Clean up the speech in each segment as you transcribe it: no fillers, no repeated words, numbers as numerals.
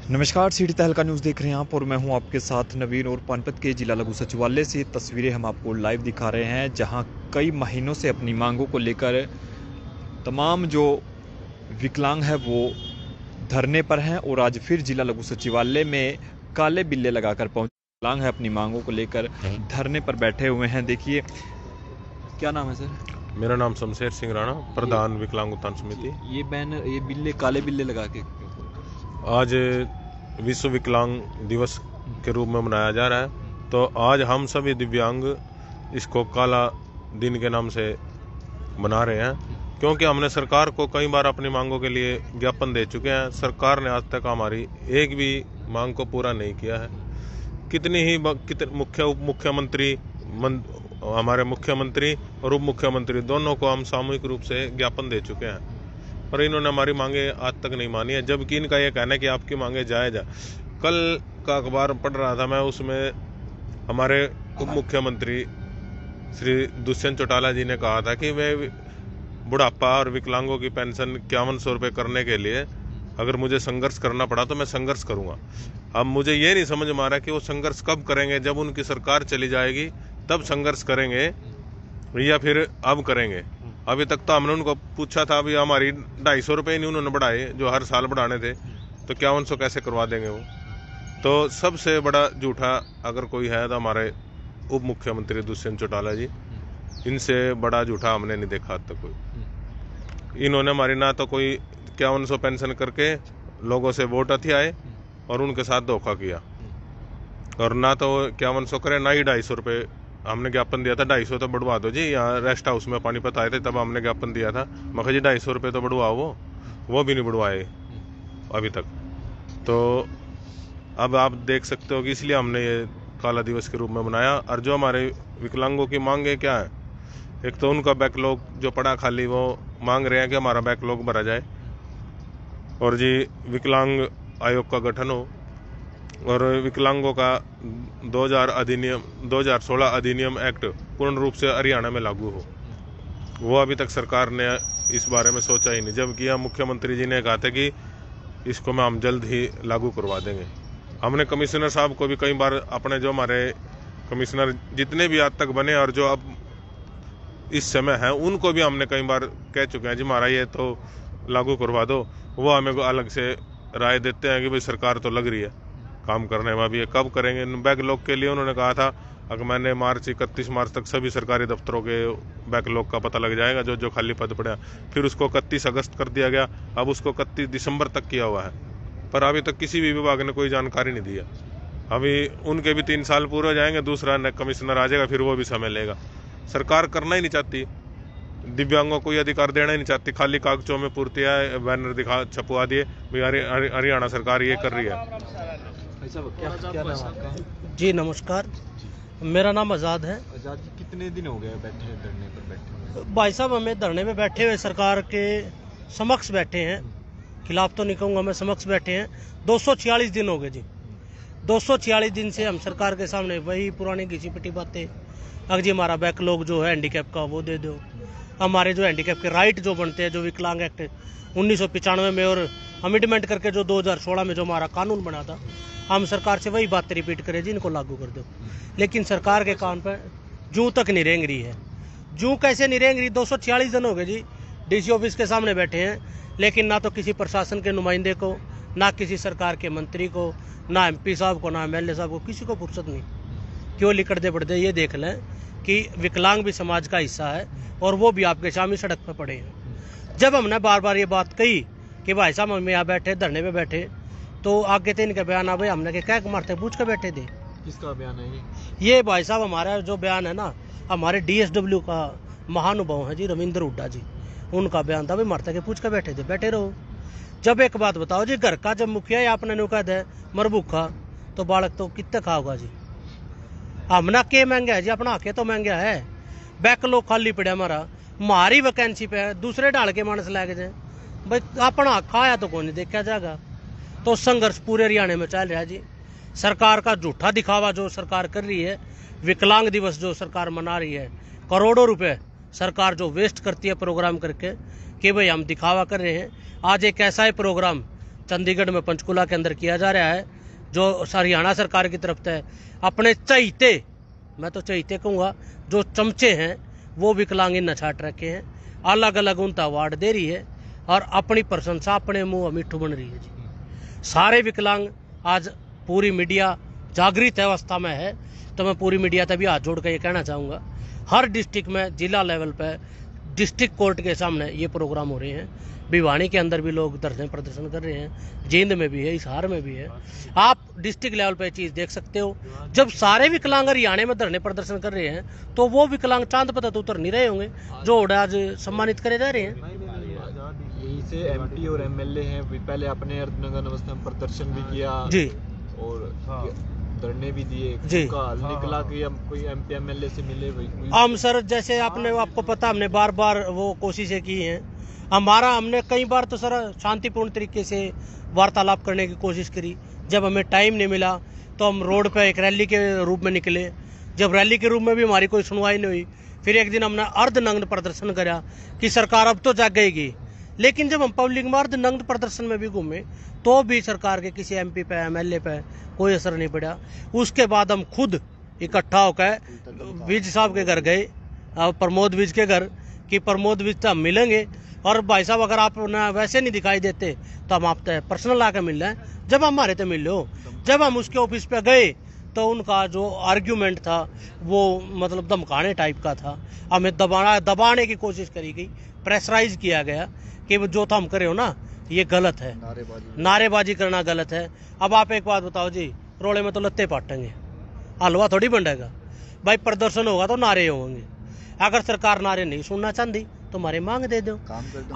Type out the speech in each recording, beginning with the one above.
नमस्कार, सिटी तहलका न्यूज़ देख रहे हैं आप और मैं हूं आपके साथ नवीन। और पानीपत के जिला लघु सचिवालय से तस्वीरें हम आपको लाइव दिखा रहे हैं, जहां कई महीनों से अपनी मांगों को लेकर तमाम जो विकलांग है वो धरने पर हैं। और आज फिर जिला लघु सचिवालय में काले बिल्ले लगाकर पहुंचे विकलांग है, अपनी मांगों को लेकर धरने पर बैठे हुए हैं। देखिए, क्या नाम है सर? मेरा नाम शमशेर सिंह राणा, प्रधान विकलांग उत्थान समिति। ये बैनर, ये बिल्ले, काले बिल्ले लगा के आज विश्व विकलांग दिवस के रूप में मनाया जा रहा है, तो आज हम सभी दिव्यांग इसको काला दिन के नाम से मना रहे हैं, क्योंकि हमने सरकार को कई बार अपनी मांगों के लिए ज्ञापन दे चुके हैं। सरकार ने आज तक हमारी एक भी मांग को पूरा नहीं किया है। कितनी ही मुख्यमंत्री, हमारे मुख्यमंत्री और उप मुख्यमंत्री दोनों को हम सामूहिक रूप से ज्ञापन दे चुके हैं, पर इन्होंने हमारी मांगे आज तक नहीं मानी है, जबकि इनका यह कहना है कि आपकी मांगे जायज है। कल का अखबार पढ़ रहा था मैं, उसमें हमारे उप मुख्यमंत्री श्री दुष्यंत चौटाला जी ने कहा था कि वे बुढ़ापा और विकलांगों की पेंशन 5100 रुपये करने के लिए अगर मुझे संघर्ष करना पड़ा तो मैं संघर्ष करूंगा। अब मुझे ये नहीं समझ में आ रहा कि वो संघर्ष कब करेंगे, जब उनकी सरकार चली जाएगी तब संघर्ष करेंगे या फिर अब करेंगे। अभी तक तो हमने उनको पूछा था, अभी हमारी 250 रुपये नहीं उन्होंने बढ़ाए जो हर साल बढ़ाने थे, तो 5100 कैसे करवा देंगे वो। तो सबसे बड़ा झूठा अगर कोई है तो हमारे उप मुख्यमंत्री दुष्यंत चौटाला जी, इनसे बड़ा झूठा हमने नहीं देखा अब तक कोई। इन्होंने हमारी ना तो कोई 5100 पेंशन करके लोगों से वोट अथियाए और उनके साथ धोखा किया, और ना तो 5100 करे, ना ही 250 रुपये। हमने ज्ञापन दिया था 250 तो बढ़वा दो जी। यहाँ रेस्ट हाउस में पानीपत आए थे तब हमने ज्ञापन दिया था, मैं जी 250 रुपये तो बढ़वाओ, वो भी नहीं बढ़वाए अभी तक। तो अब आप देख सकते हो कि इसलिए हमने ये काला दिवस के रूप में मनाया। और जो हमारे विकलांगों की मांगे क्या है, एक तो उनका बैकलॉग जो पड़ा खाली, वो मांग रहे हैं कि हमारा बैकलॉग भरा जाए, और जी विकलांग आयोग का गठन हो, और विकलांगों का 2016 अधिनियम एक्ट पूर्ण रूप से हरियाणा में लागू हो। वो अभी तक सरकार ने इस बारे में सोचा ही नहीं, जबकि हम मुख्यमंत्री जी ने कहा था कि इसको मैं हम जल्द ही लागू करवा देंगे। हमने कमिश्नर साहब को भी कई बार, अपने जो हमारे कमिश्नर जितने भी आज तक बने और जो अब इस समय हैं, उनको भी हमने कई बार कह चुके हैं जी हमारा ये तो लागू करवा दो। वो हमें अलग से राय देते हैं कि भाई सरकार तो लग रही है काम करने में, अभी ये कब करेंगे। बैकलॉग के लिए उन्होंने कहा था, अगर मैंने 31 मार्च तक सभी सरकारी दफ्तरों के बैकलॉग का पता लग जाएगा जो जो खाली पद पड़ा। फिर उसको 31 अगस्त कर दिया गया, अब उसको 31 दिसंबर तक किया हुआ है, पर अभी तक किसी भी विभाग ने कोई जानकारी नहीं दिया। अभी उनके भी 3 साल पूरे हो जाएंगे, दूसरा कमिश्नर आ जाएगा, फिर वो भी समय लेगा। सरकार करना ही नहीं चाहती, दिव्यांगों को ये अधिकार देना ही नहीं चाहती, खाली कागजों में पूर्ति है, बैनर छपवा दिए हरियाणा सरकार ये कर रही है। क्या नाम आपका? जी नमस्कार, मेरा नाम आज़ाद है। आज़ाद जी, कितने दिन हो गए बैठे धरने पर बैठे हुए? भाई साहब, हमें धरने में बैठे हुए सरकार के समक्ष बैठे हैं, खिलाफ तो नहीं कहूँगा, हमें समक्ष बैठे हैं। 246 दिन हो गए जी। 246 दिन से हम सरकार के सामने वही पुरानी घिसी पिटी बातें, अगर जी हमारा बैकलॉग जो है हैंडीकैप का वो दे दो, हमारे जो हैंडीकैप के राइट जो बनते हैं, जो विकलांग एक्ट 1995 में और अमेंडमेंट करके जो 2016 में जो हमारा कानून बना था, हम सरकार से वही बातें रिपीट करें जी, इनको लागू कर दो। लेकिन सरकार के कान पर जूं तक नहीं रेंग रही है। जूं कैसे नहीं रेंग रही? 246 दिन हो गए जी डीसी ऑफिस के सामने बैठे हैं, लेकिन ना तो किसी प्रशासन के नुमाइंदे को, ना किसी सरकार के मंत्री को, ना एमपी साहब को, ना एमएलए साहब को, किसी को फुर्सत नहीं। क्यों लिकड़ते पड़ते? ये देख लें कि विकलांग भी समाज का हिस्सा है और वो भी आपके सामने सड़क पर पड़े हैं। जब हमने बार बार ये बात कही कि भाई साहब हम यहाँ बैठे धरने में बैठे, तो आगे थे इनका बयान आ भाई हमने क्या मारते पूछ के बैठे थे। किसका बयान है ये भाई साहब हमारा जो बयान है ना, हमारे DSW का महानुभाव है जी रविंद्र हुड्डा जी, उनका बयान था भाई मारते के पूछ के बैठे थे। बैठे रहो। जब एक बात बताओ जी, घर का जब मुखिया या अपने नुकद है मरभूखा, तो बालक तो कितने खाओगा जी। हमना के महंगा है जी, अपना आके तो महंगा है। बैकलॉग खाली पड़ा हमारा, हमारी वैकेंसी पे दूसरे डाल के मानस लगे जाए भाई, अपना खाया तो कौन नहीं देखा जाएगा। तो संघर्ष पूरे हरियाणा में चल रहा है जी। सरकार का झूठा दिखावा जो सरकार कर रही है, विकलांग दिवस जो सरकार मना रही है, करोड़ों रुपए सरकार जो वेस्ट करती है प्रोग्राम करके कि भाई हम दिखावा कर रहे हैं। आज एक ऐसा ही प्रोग्राम चंडीगढ़ में पंचकुला के अंदर किया जा रहा है, जो हरियाणा सरकार की तरफ से अपने चहीते, मैं तो चहीते कहूँगा, जो चमचे हैं वो विकलांग इन छाट रखे हैं, अलग अलग उनका अवार्ड दे रही है और अपनी प्रशंसा अपने मुंह मिठू बन रही है जी। सारे विकलांग आज पूरी मीडिया जागृत अवस्था में है, तो मैं पूरी मीडिया तभी हाथ जोड़ कर ये कहना चाहूँगा, हर डिस्ट्रिक्ट में जिला लेवल पर डिस्ट्रिक्ट कोर्ट के सामने ये प्रोग्राम हो रहे हैं। भिवानी के अंदर भी लोग धरने प्रदर्शन कर रहे हैं, जींद में भी है, हिसार में भी है। आप डिस्ट्रिक्ट लेवल पे चीज देख सकते हो, जब सारे विकलांग हरियाणा में धरने प्रदर्शन कर रहे हैं तो वो विकलांग चांद पर तो उतर नहीं रहे होंगे जो आज सम्मानित करे जा रहे हैं। यही से एमपी और एमएलए हैं, पहले अपने अर्धनगर अवस्था में प्रदर्शन भी किया जी और धरने भी दिए जी। निकला कि हम कोई एमपी एमएलए से मिले हम सर, जैसे आपको पता, हमने बार बार वो कोशिशें की हैं। हमने कई बार तो सर शांतिपूर्ण तरीके से वार्तालाप करने की कोशिश करी। जब हमें टाइम नहीं मिला तो हम रोड पे एक रैली के रूप में निकले। जब रैली के रूप में भी हमारी कोई सुनवाई नहीं हुई, फिर एक दिन हमने अर्धनग्न प्रदर्शन करा कि सरकार अब तो जागेगी। लेकिन जब हम पब्लिक में अर्धनग्न प्रदर्शन में भी घूमे तो भी सरकार के किसी एमपी पे एमएलए पे कोई असर नहीं पड़ा। उसके बाद हम खुद इकट्ठा होकर विज साहब के घर गए, प्रमोद विज के घर, कि प्रमोद विज से हम मिलेंगे और भाई साहब अगर आप ना वैसे नहीं दिखाई देते तो हम आपसे पर्सनल आकर मिल रहे हैं। जब हमारे तो मिल लो, जब हम उसके ऑफिस पे गए तो उनका जो आर्ग्यूमेंट था वो मतलब धमकाने टाइप का था। हमें दबाने की कोशिश करी गई, प्रेशराइज किया गया कि जो तो हम करे हो ना ये गलत है, नारेबाजी करना गलत है। अब आप एक बात बताओ जी, रोले में तो लत्ते पाटेंगे, हलवा थोड़ी बंटेगा भाई। प्रदर्शन होगा तो नारे होंगे। अगर सरकार नारे नहीं सुनना चाहती तो हमारे मांग दे दो।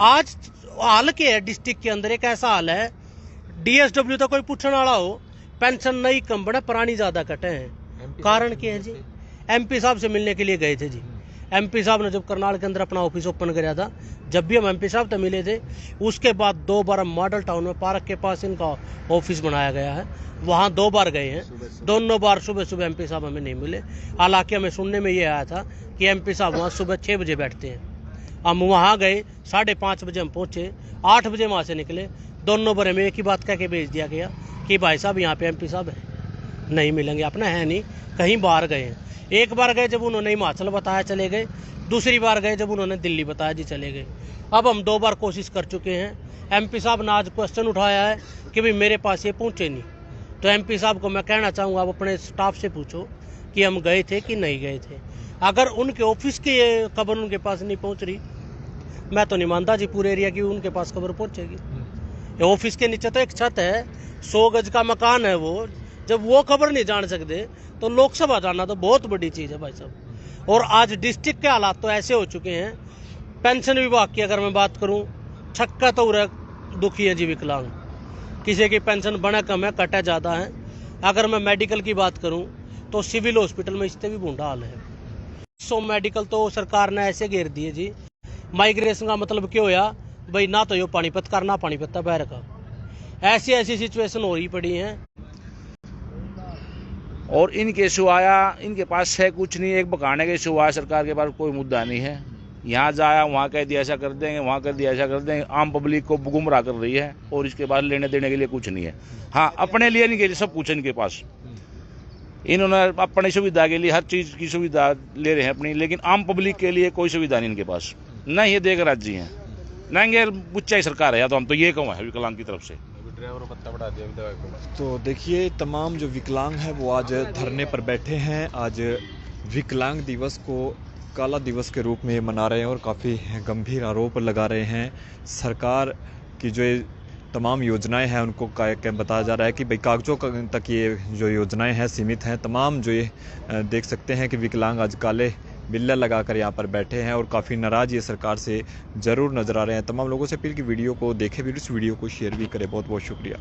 आज हाल के है डिस्ट्रिक्ट के अंदर एक ऐसा हाल है, डीएसडब्ल्यू तो कोई पूछने वाला हो, पेंशन नहीं कम बढ़े, पुरानी ज्यादा कटे हैं। कारण क्या है जी? एमपी साहब से मिलने के लिए गए थे जी। एमपी साहब ने जब करनाल के अंदर अपना ऑफिस ओपन कराया था, जब भी हम एमपी साहब से मिले थे, उसके बाद 2 बार हम मॉडल टाउन में पार्क के पास इनका ऑफिस बनाया गया है, वहाँ 2 बार गए हैं। दोनों बार सुबह सुबह एमपी साहब हमें नहीं मिले। हालांकि हमें सुनने में ये आया था कि एमपी साहब वहाँ सुबह 6 बजे बैठते हैं। हम वहाँ गए, 5:30 बजे हम पहुँचे, 8 बजे वहाँ से निकले। दोनों बार हमें एक ही बात कह के भेज दिया गया कि भाई साहब यहाँ पे एमपी साहब है, नहीं मिलेंगे, अपना है नहीं, कहीं बाहर गए हैं। एक बार गए जब उन्होंने हिमाचल बताया चले गए, दूसरी बार गए जब उन्होंने दिल्ली बताया जी चले गए। अब हम 2 बार कोशिश कर चुके हैं। एमपी साहब ने आज क्वेश्चन उठाया है कि भाई मेरे पास ये पहुँचे नहीं। तो एमपी साहब को मैं कहना चाहूँगा, आप अपने स्टाफ से पूछो कि हम गए थे कि नहीं गए थे। अगर उनके ऑफिस की ये खबर उनके पास नहीं पहुँच रही, मैं तो नहीं मानता जी पूरे एरिया की उनके पास खबर पहुँचेगी। ऑफिस के नीचे तो एक छत है, 100 गज का मकान है वो, जब वो खबर नहीं जान सकते तो लोकसभा जाना तो बहुत बड़ी चीज़ है भाई साहब। और आज डिस्ट्रिक्ट के हालात तो ऐसे हो चुके हैं, पेंशन विभाग की अगर मैं बात करूं, छक्का तो दुखी है जी विकलांग। किसी की पेंशन बना कम है, कटा ज़्यादा है। अगर मैं मेडिकल की बात करूं तो सिविल हॉस्पिटल में इससे भी बूढ़ा हाल है। सो मेडिकल तो सरकार ने ऐसे घेर दिए जी। माइग्रेशन का मतलब क्या होया भाई, ना तो यो पानीपत का, ना पानीपत का बैर का। ऐसी ऐसी सिचुएशन हो रही पड़ी है। और इनके सिवाया इनके पास है कुछ नहीं, एक बकाने के सिवाय सरकार के पास कोई मुद्दा नहीं है। यहाँ जाया वहाँ कह दिया ऐसा कर देंगे, वहाँ कर दिया ऐसा कर देंगे, आम पब्लिक को गुमराह कर रही है और इसके बाद लेने देने के लिए कुछ नहीं है। हाँ, अपने लिए नहीं, के लिए सब कुछ है इनके पास। इन्होंने अपनी सुविधा के लिए हर चीज़ की सुविधा ले रहे हैं अपनी, लेकिन आम पब्लिक के लिए कोई सुविधा नहीं इनके पास। न ये देख राज्य हैं, न ये बुच्चा सरकार है, या तो हम तो ये कहूँ है विकलांग की तरफ से। तो देखिए, तमाम जो विकलांग हैं वो आज धरने पर बैठे हैं। आज विकलांग दिवस को काला दिवस के रूप में मना रहे हैं और काफ़ी गंभीर आरोप लगा रहे हैं। सरकार की जो तमाम योजनाएं हैं उनको बताया जा रहा है कि भाई कागजों तक ये जो योजनाएं हैं सीमित हैं। तमाम जो ये देख सकते हैं कि विकलांग आज काले बिल्ला लगाकर यहाँ पर बैठे हैं और काफ़ी नाराज़ ये सरकार से ज़रूर नज़र आ रहे हैं। तमाम लोगों से अपील की वीडियो को देखें भी, इस वीडियो को शेयर भी करें। बहुत बहुत शुक्रिया।